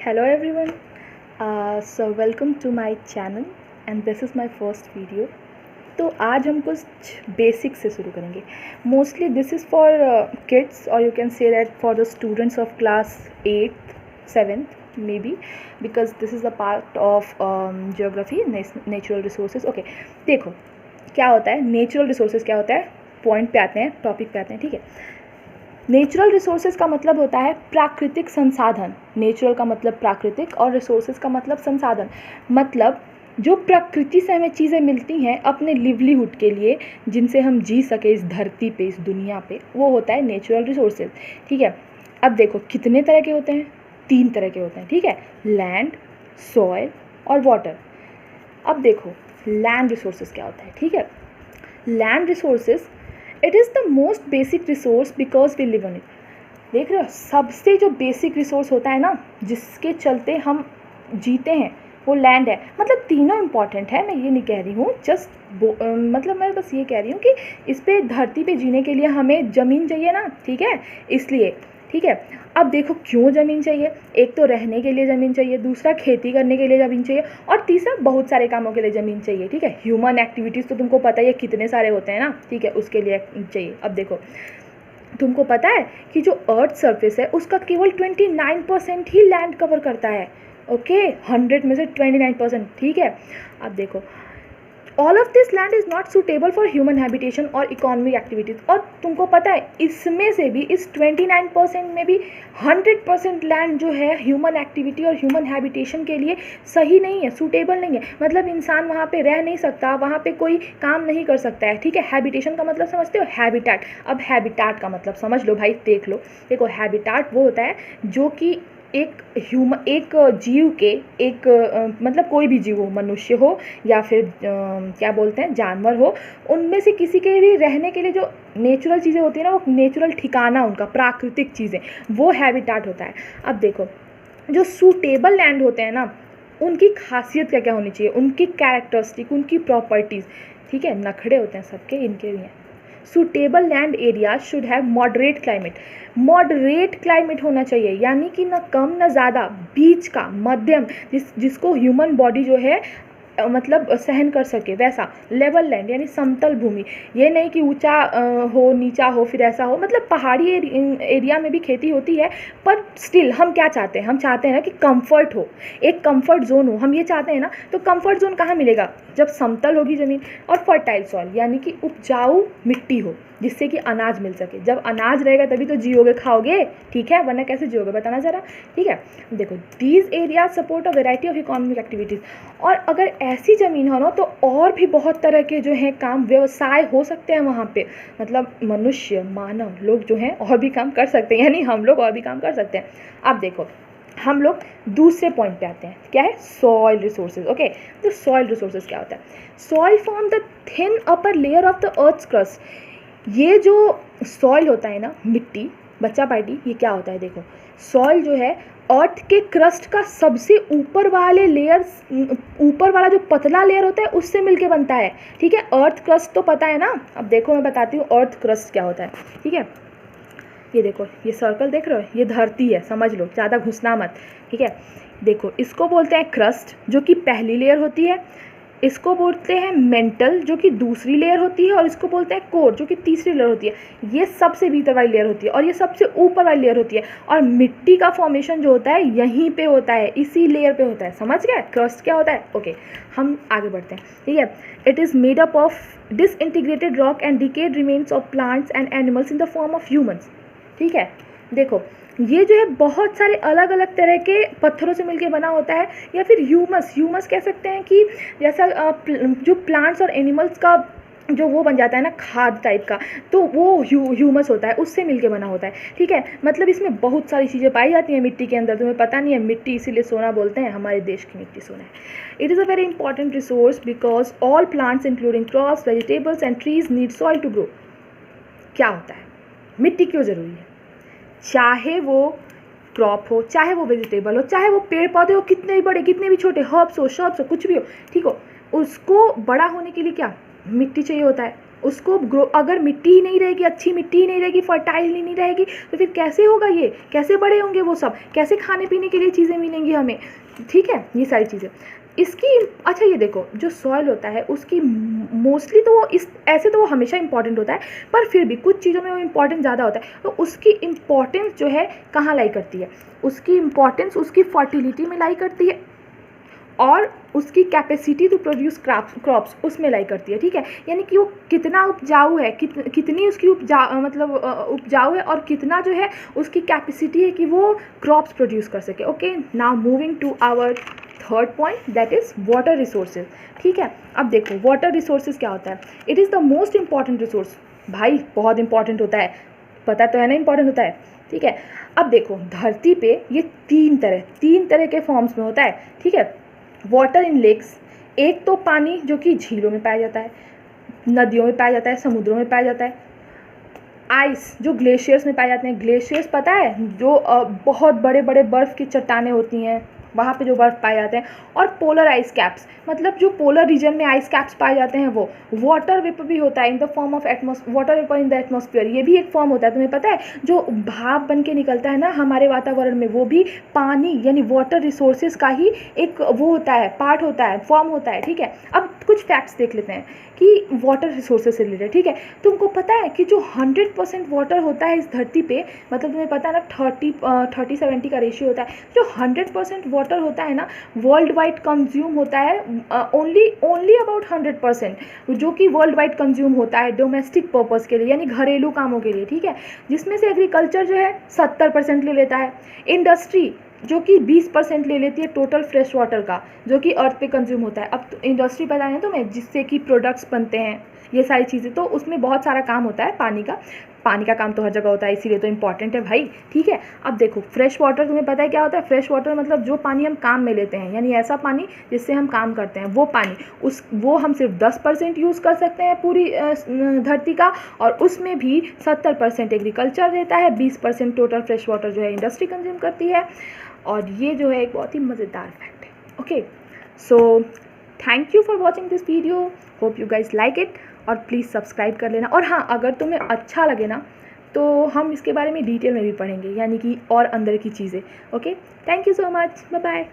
Hello everyone. So welcome to my channel and this is my first video. तो आज हम कुछ basic से शुरू करेंगे. Mostly this is for kids और you can say that for the students of class 8th 7th maybe because this is a part of geography natural resources. Okay, देखो क्या होता है नेचुरल रिसोर्सेज, क्या होता है. पॉइंट पे आते हैं, टॉपिक पे आते हैं. ठीक है, नेचुरल रिसोर्सेज का मतलब होता है प्राकृतिक संसाधन. नेचुरल का मतलब प्राकृतिक और रिसोर्सेज का मतलब संसाधन. मतलब जो प्रकृति से हमें चीज़ें मिलती हैं अपने लिवलीहुड के लिए, जिनसे हम जी सके इस धरती पे, इस दुनिया पे, वो होता है नेचुरल रिसोर्सेज. ठीक है, अब देखो कितने तरह के होते हैं. 3 तरह के होते हैं. ठीक है, लैंड, सॉइल और वाटर. अब देखो लैंड रिसोर्सेज क्या होता है. ठीक है, land resources it is the most basic resource because we live on it. देख रहे हो, सबसे जो बेसिक रिसोर्स होता है ना, जिसके चलते हम जीते हैं, वो लैंड है. मतलब तीनों इम्पॉर्टेंट है, मैं ये नहीं कह रही हूँ, जस्ट मतलब मैं बस ये कह रही हूँ कि इस पे धरती पे जीने के लिए हमें ज़मीन चाहिए ना. ठीक है, इसलिए. ठीक है, अब देखो क्यों ज़मीन चाहिए. एक तो रहने के लिए ज़मीन चाहिए, दूसरा खेती करने के लिए ज़मीन चाहिए, और तीसरा बहुत सारे कामों के लिए ज़मीन चाहिए. ठीक है, ह्यूमन एक्टिविटीज़ तो तुमको पता ही है कितने सारे होते हैं ना. ठीक है, उसके लिए चाहिए. अब देखो तुमको पता है कि जो अर्थ सरफेस है उसका केवल 29% ही लैंड कवर करता है. ओके, 100 में से 29%. ठीक है, अब देखो all of this land is not suitable for human habitation और इकोनॉमिक एक्टिविटीज़. और तुमको पता है इसमें से भी, इस 29% में भी 100% लैंड जो है ह्यूमन एक्टिविटी और ह्यूमन हैबिटेशन के लिए सही नहीं है, सूटेबल नहीं है. मतलब इंसान वहाँ पे रह नहीं सकता, वहाँ पे कोई काम नहीं कर सकता है. ठीक है, हैबिटेशन का मतलब समझते हो, हैबिटाट. अब हैबिटाट का मतलब समझ लो भाई, देख लो. देखो हैबिटाट वो होता है जो कि एक जीव के, एक मतलब कोई भी जीव हो, मनुष्य हो या फिर क्या बोलते हैं जानवर हो, उनमें से किसी के भी रहने के लिए जो नेचुरल चीज़ें होती हैं ना, वो नेचुरल ठिकाना उनका, प्राकृतिक चीज़ें, वो हैबिटाट होता है. अब देखो जो सूटेबल लैंड होते हैं ना, उनकी खासियत क्या क्या होनी चाहिए, उनकी कैरेक्टरिस्टिक, उनकी प्रॉपर्टीज़. ठीक है, नखड़े होते हैं सबके, इनके भी हैं. Suitable land area should have moderate climate. Moderate climate होना चाहिए, यानी कि ना कम ना ज़्यादा, बीच का, मध्यम, जिसको ह्यूमन बॉडी जो है मतलब सहन कर सके, वैसा. लेवल लैंड यानी समतल भूमि. ये नहीं कि ऊंचा हो, नीचा हो, फिर ऐसा हो. मतलब पहाड़ी एरिया में भी खेती होती है, पर स्टिल हम क्या चाहते हैं, हम चाहते हैं ना कि कंफर्ट हो, एक कंफर्ट जोन हो. हम ये चाहते हैं ना. तो कंफर्ट जोन कहाँ मिलेगा, जब समतल होगी ज़मीन और फर्टाइल सॉइल यानी कि उपजाऊ मिट्टी हो, जिससे कि अनाज मिल सके. जब अनाज रहेगा तभी तो जियोगे, खाओगे. ठीक है, वरना कैसे जियोगे, बताना ज़रा. ठीक है, देखो these area support a variety of economic activities. और अगर ऐसी ज़मीन हो ना तो और भी बहुत तरह के जो हैं काम, व्यवसाय हो सकते हैं वहाँ पे. मतलब मनुष्य, मानव लोग जो हैं और भी काम कर सकते हैं, यानी हम लोग और भी काम कर सकते हैं. अब देखो हम लोग दूसरे पॉइंट पे आते हैं, क्या है, सॉइल रिसोर्सेज. ओके, तो सॉइल रिसोर्सेज क्या होता है. Soil form the thin upper layer of the earth crust. ये जो सॉइल होता है ना, मिट्टी, बच्चा पार्टी, ये क्या होता है. देखो सॉइल जो है अर्थ के क्रस्ट का सबसे ऊपर वाले लेयर, ऊपर वाला जो पतला लेयर होता है उससे मिलके बनता है. ठीक है, अर्थ क्रस्ट तो पता है ना. अब देखो मैं बताती हूँ अर्थ क्रस्ट क्या होता है. ठीक है, ये देखो, ये सर्कल देख रहे हो, ये धरती है, समझ लो, ज़्यादा घुसना मत. ठीक है, देखो इसको बोलते हैं क्रस्ट, जो कि पहली लेयर होती है. इसको बोलते हैं मेंटल, जो कि दूसरी लेयर होती है. और इसको बोलते हैं कोर, जो कि तीसरी लेयर होती है. ये सबसे भीतर वाली लेयर होती है और ये सबसे ऊपर वाली लेयर होती है. और मिट्टी का फॉर्मेशन जो होता है यहीं पे होता है, इसी लेयर पे होता है. समझ गए क्रस्ट क्या होता है. ओके, हम आगे बढ़ते हैं. ठीक है, it is made up of disintegrated rock and decade remains of plants and animals in the form of humans. ठीक है, देखो ये जो है बहुत सारे अलग अलग तरह के पत्थरों से मिलके बना होता है, या फिर ह्यूमस कह सकते हैं कि जैसा जो प्लांट्स और एनिमल्स का जो वो बन जाता है ना, खाद टाइप का, तो वो ह्यूमस होता है, उससे मिलके बना होता है. ठीक है, मतलब इसमें बहुत सारी चीज़ें पाई जाती हैं मिट्टी के अंदर. तुम्हें पता नहीं है, मिट्टी इसीलिए सोना बोलते हैं, हमारे देश की मिट्टी सोना है. It is a very important resource because all plants including crops, vegetables and trees need soil to grow. क्या होता है, मिट्टी क्यों ज़रूरी है. चाहे वो क्रॉप हो, चाहे वो वेजिटेबल हो, चाहे वो पेड़ पौधे हो, कितने भी बड़े कितने भी छोटे, हर्ब्स हो, शर्ब्स हो, कुछ भी हो. ठीक हो, उसको बड़ा होने के लिए क्या, मिट्टी चाहिए होता है. उसको ग्रो, अगर मिट्टी ही नहीं रहेगी, अच्छी मिट्टी ही नहीं रहेगी, फर्टाइल ही नहीं रहेगी, तो फिर कैसे होगा, ये कैसे बड़े होंगे वो सब, कैसे खाने पीने के लिए चीज़ें मिलेंगी हमें, ठीक है, ये सारी चीज़ें इसकी। अच्छा ये देखो, जो सॉइल होता है उसकी मोस्टली तो वो इस ऐसे तो वो हमेशा इंपॉर्टेंट होता है, पर फिर भी कुछ चीज़ों में वो इम्पॉर्टेंट ज़्यादा होता है। तो उसकी इम्पॉर्टेंस जो है कहाँ लाई करती है, उसकी इम्पॉर्टेंस उसकी फर्टिलिटी में लाई करती है, और उसकी कैपेसिटी टू प्रोड्यूस क्रॉप्स उसमें लाई करती है, ठीक है। यानी कि वो कितना उपजाऊ है, कितनी उसकी उपजाऊ है, और कितना जो है उसकी कैपेसिटी है कि वो क्रॉप्स प्रोड्यूस कर सके। Okay, now moving to our third point, that is water resources, ठीक है। अब देखो वाटर रिसोर्सेज क्या होता है, it is the most important resource. भाई बहुत इंपॉर्टेंट होता है, पता तो है ना इंपॉर्टेंट होता है, ठीक है। अब देखो धरती पे ये तीन तरह के फॉर्म्स में होता है, ठीक है। वाटर इन लेक्स, एक तो पानी जो कि झीलों में पाया जाता है, नदियों में पाया जाता है, समुद्रों में पाया जाता है। आइस जो ग्लेशियर्स में पाए जाते हैं, ग्लेशियर्स पता है जो बहुत बड़े बड़े बर्फ़ की चट्टानें होती हैं, वहाँ पे जो बर्फ़ पाए जाते हैं। और पोलर आइस कैप्स, मतलब जो पोलर रीजन में आइस कैप्स पाए जाते हैं वो। वाटर वेपर भी होता है in the form of water vapour in the atmosphere, ये भी एक फॉर्म होता है, तुम्हें पता है, जो भाप बन के निकलता है ना हमारे वातावरण में, वो भी पानी यानी वाटर रिसोर्सेज का ही एक वो होता है, पार्ट होता है, फॉर्म होता है, ठीक है। अब कुछ फैक्ट्स देख लेते हैं कि वाटर रिसोर्सेज से रिलेटेड, ठीक है। तुमको पता है कि जो 100% वाटर होता है इस धरती पे, मतलब तुम्हें पता है ना 30-70 का रेशियो होता है, जो 100% वाटर होता है ना वर्ल्ड वाइड कंज्यूम होता है ओनली अबाउट 100%, जो कि वर्ल्ड वाइड कंज्यूम होता है डोमेस्टिक पर्पज़ के लिए, यानी घरेलू कामों के लिए, ठीक है। जिसमें से एग्रीकल्चर जो है 70% ले लेता है, इंडस्ट्री जो कि 20% ले लेती है टोटल फ्रेश वाटर का, जो कि अर्थ पे कंज्यूम होता है। अब तो इंडस्ट्री पता है तुम्हें, जिससे कि प्रोडक्ट्स बनते हैं, ये सारी चीज़ें, तो उसमें बहुत सारा काम होता है पानी का काम तो हर जगह होता है, इसीलिए तो इम्पॉर्टेंट है भाई, ठीक है। अब देखो फ्रेश वाटर, तुम्हें पता है क्या होता है फ्रेश वाटर, मतलब जो पानी हम काम में लेते हैं, यानी ऐसा पानी जिससे हम काम करते हैं, वो पानी वो हम सिर्फ 10% यूज़ कर सकते हैं पूरी धरती का, और उसमें भी 70% एग्रीकल्चर देता है, 20% टोटल फ्रेश वाटर जो है इंडस्ट्री कंज्यूम करती है। और ये जो है एक बहुत ही मज़ेदार फैक्ट है। Okay, so thank you for watching this video, hope you guys like it, और प्लीज़ सब्सक्राइब कर लेना। और हाँ, अगर तुम्हें अच्छा लगे ना तो हम इसके बारे में डिटेल में भी पढ़ेंगे, यानी कि और अंदर की चीज़ें। Okay, thank you so much, bye bye.